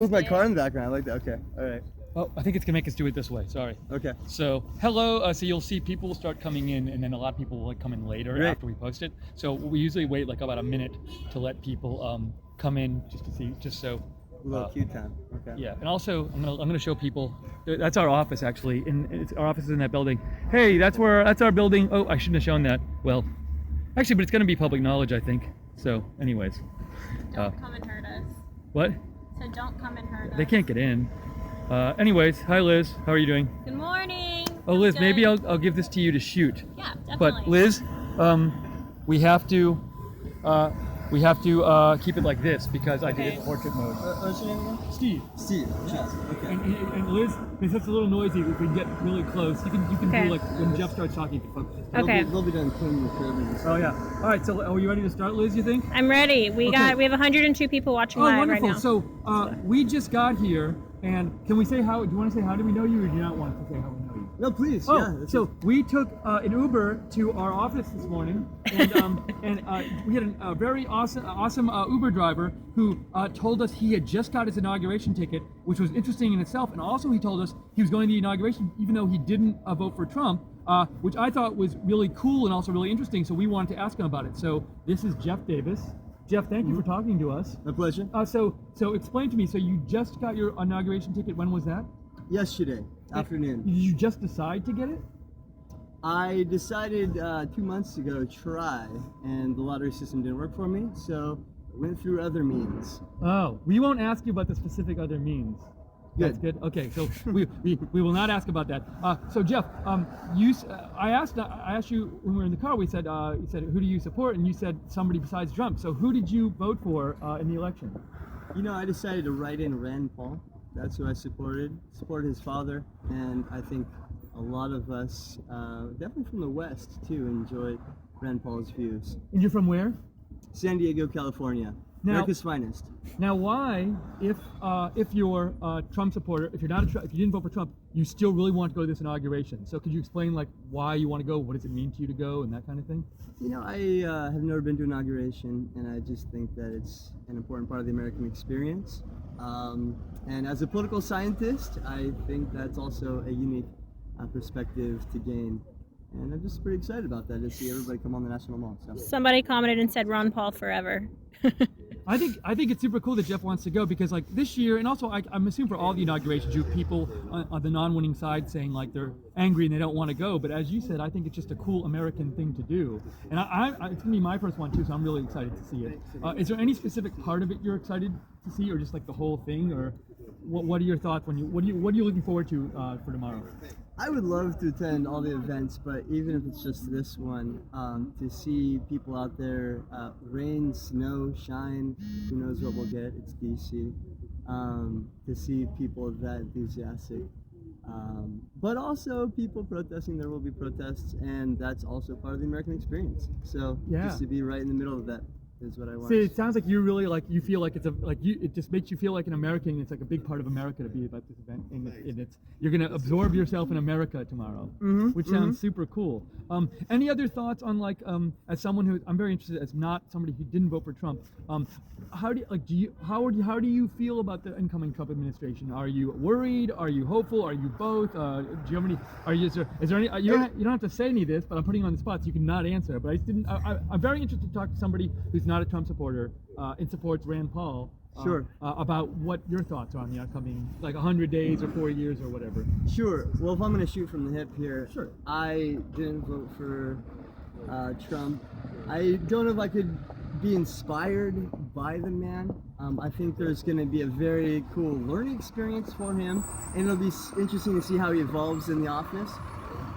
With my car in the background, I like that. Okay, all right. Oh, I think it's gonna make us do it this way. Sorry. Okay. So hello. So you'll see people will start coming in, and then a lot of people will come in later Great. after we post it. So we usually wait like about a minute to let people come in just to see, just so. A little queue time. Okay. Yeah, and also I'm gonna show people. That's our office actually. Our office is in that building. Hey, that's our building. Oh, I shouldn't have shown that. Well, actually, but it's gonna be public knowledge, I think. So, anyways. Don't come and hurt us. What? So don't come and hurt us. They can't get in. Anyways, hi Liz. How are you doing? Good morning. Oh, Liz, maybe I'll give this to you to shoot. Yeah, definitely. But Liz, we have to keep it like this because I did it in portrait mode. What's your name again? Steve. Steve. Yes. Okay. And Liz, because it's a little noisy, if we can get really close, you can Okay. do like when Jeff starts talking, you can focus. Okay. They'll be done cleaning the curb and stuff. Oh yeah. All right. So are you ready to start, Liz? You think? I'm ready. We have 102 people watching live wonderful. right now. So we just got here, and can we say how? Do you want to say how do we know you, or do you not want to say how we know you? No, please. Oh, yeah. so we took an Uber to our office this morning, and we had a very awesome Uber driver who told us he had just got his inauguration ticket, which was interesting in itself. And also he told us he was going to the inauguration even though he didn't vote for Trump, which I thought was really cool and also really interesting. So we wanted to ask him about it. So this is Jeff Davis. Jeff, thank you for talking to us. My pleasure. So explain to me. So you just got your inauguration ticket. When was that? Yesterday afternoon. Did you just decide to get it? I decided 2 months ago to try, and the lottery system didn't work for me, so I went through other means. Oh, we won't ask you about the specific other means. That's good. Okay, so we will not ask about that. So Jeff, I asked you when we were in the car. We said you said who do you support, and you said somebody besides Trump. So who did you vote for in the election? You know, I decided to write in Rand Paul. That's who I supported his father, and I think a lot of us, definitely from the West too, enjoy Rand Paul's views. And you're from where? San Diego, California. Now, America's finest. Now, why, if you're a Trump supporter, if you didn't vote for Trump, you still really want to go to this inauguration? So could you explain like why you want to go? What does it mean to you to go, and that kind of thing? You know, I have never been to an inauguration, and I just think that it's an important part of the American experience. And as a political scientist, I think that's also a unique perspective to gain. And I'm just pretty excited about that, to see everybody come on the National Mall. So. Somebody commented and said Ron Paul forever. I think it's super cool that Jeff wants to go because like this year, and also I'm assuming for all the inaugurations, you have people on the non-winning side saying like they're angry and they don't want to go. But as you said, I think it's just a cool American thing to do, and it's gonna be my first one too, so I'm really excited to see it. Is there any specific part of it you're excited to see, or just like the whole thing, or what are your thoughts what are you looking forward to for tomorrow? I would love to attend all the events, but even if it's just this one, to see people out there, rain, snow, shine, who knows what we'll get, it's DC, to see people that enthusiastic. But also people protesting, there will be protests, and that's also part of the American experience. So just to be right in the middle of that is what I want. See, it sounds like you really you feel like it just makes you feel like an American. It's like a big part of America to be about this event, and you're gonna absorb yourself in America tomorrow, which sounds super cool. Any other thoughts on as someone who I'm very interested as not somebody who didn't vote for Trump? How do you feel about the incoming Trump administration? Are you worried? Are you hopeful? Are you both? Do you have any? Is there any? You don't have to say any of this, but I'm putting you on the spot, so you can not answer. But I'm very interested to talk to somebody who's not a Trump supporter and supports Rand Paul. Sure. About what your thoughts are on the upcoming 100 days or 4 years or whatever. Sure. Well, if I'm going to shoot from the hip here, sure. I didn't vote for Trump. I don't know if I could be inspired by the man. I think there's going to be a very cool learning experience for him, and it'll be interesting to see how he evolves in the office.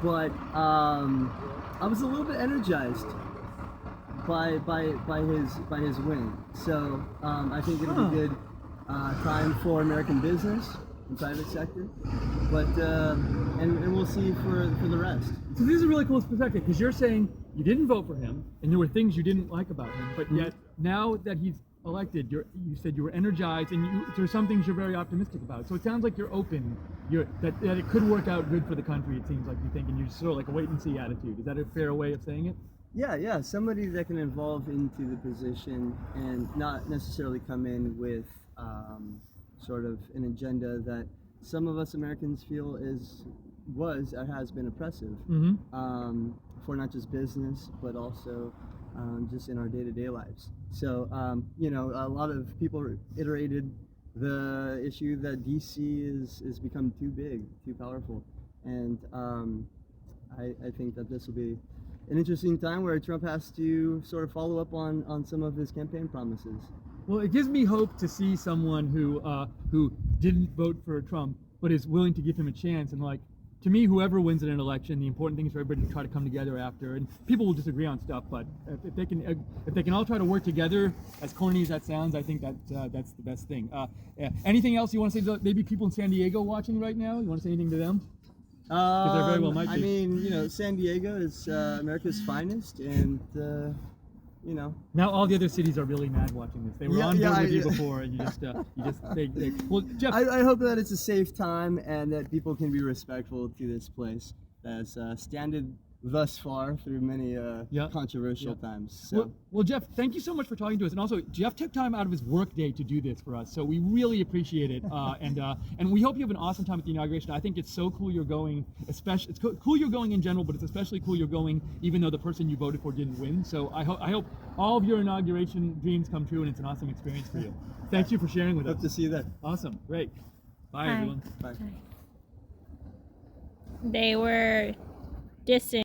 But I was a little bit energized by his win. So I think it'll be good time for American business and private sector. But and we'll see for the rest. So this is a really cool perspective because you're saying you didn't vote for him and there were things you didn't like about him, but yet now that he's elected, you said you were energized and there's some things you're very optimistic about. So it sounds like you're open. That it could work out good for the country. It seems like you think, and you're sort of like a wait and see attitude. Is that a fair way of saying it? Yeah, somebody that can evolve into the position and not necessarily come in with sort of an agenda that some of us Americans feel was or has been oppressive for not just business but also just in our day-to-day lives. So you know, a lot of people iterated the issue that DC is become too big, too powerful, and I think that this will be an interesting time where Trump has to sort of follow up on some of his campaign promises. Well, it gives me hope to see someone who didn't vote for Trump but is willing to give him a chance. And like, to me, whoever wins in an election, the important thing is for everybody to try to come together after. And people will disagree on stuff, but if they can all try to work together, as corny as that sounds, I think that's the best thing. Anything else you want to say to maybe people in San Diego watching right now? You want to say anything to them? Because there very well might be. I mean, you know, San Diego is America's finest, and you know. Now all the other cities are really mad watching this. They were on board with you before, and well, Jeff. I hope that it's a safe time and that people can be respectful to this place that's standed thus far through many controversial times. So. Well, Jeff, thank you so much for talking to us. And also, Jeff took time out of his work day to do this for us, so we really appreciate it. And we hope you have an awesome time at the inauguration. I think it's so cool you're going. Especially, it's cool you're going in general, but it's especially cool you're going even though the person you voted for didn't win. So I hope all of your inauguration dreams come true, and it's an awesome experience for you. Thank you for sharing with us. Hope to see you there. Awesome, great. Bye, Bye. everyone. Bye. They were dissing